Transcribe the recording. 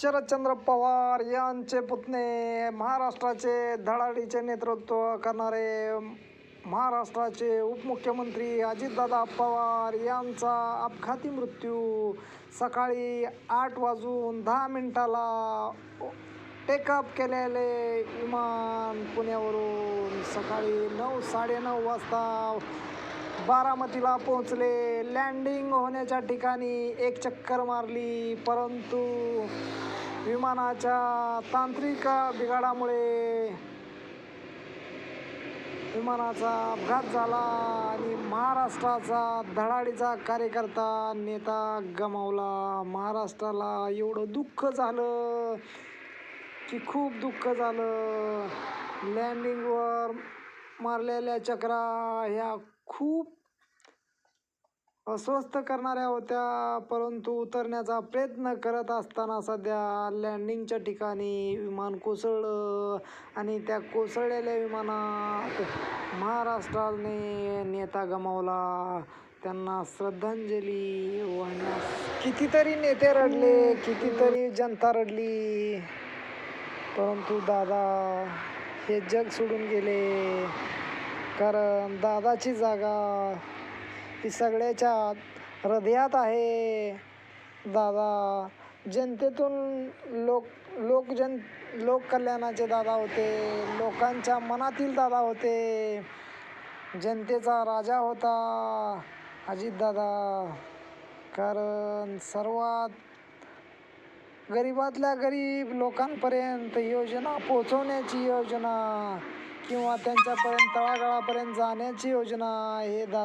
शरदचंद्र पवार यांचे पुतणे, महाराष्ट्राचे धडाडीचे नेतृत्व करणारे महाराष्ट्राचे उपमुख्यमंत्री अजितदादा पवार यांचा अपघाती मृत्यू. सकाळी 8:10 टेकअप केलेले विमान पुण्यावरून सकाळी 9:30 वाजता बारामतीला पोहोचले. लँडिंग होण्याच्या ठिकाणी एक चक्कर मारली, परंतु विमानाच्या तांत्रिक बिघाडामुळे विमानाचा अपघात झाला आणि महाराष्ट्राचा धडाडीचा कार्यकर्ता नेता गमावला. महाराष्ट्राला एवढं दुःख झालं की खूप दुःख झालं. लँडिंगवर मारलेल्या चक्रा ह्या खूप अस्वस्थ करणाऱ्या होत्या, परंतु उतरण्याचा प्रयत्न करत असताना सध्या लँडिंगच्या ठिकाणी विमान कोसळलं आणि त्या कोसळलेल्या विमानात महाराष्ट्राने नेता गमावला. त्यांना श्रद्धांजली वाहण्यास कितीतरी नेते रडले, कितीतरी जनता रडली, परंतु दादा हे जग सोडून गेले. कारण दादाची जागा ही सगळ्याच्या हृदयात आहे. दादा जनतेतून लोक कल्याणाचे दादा होते, लोकांच्या मनातील दादा होते, जनतेचा राजा होता अजितदादा. कारण सर्वात गरीबातल्या गरीब लोकांपर्यंत योजना पोहोचवण्याची योजना किंवा त्यांच्यापर्यंत तळागाळापर्यंत जाण्याची योजना हे दादा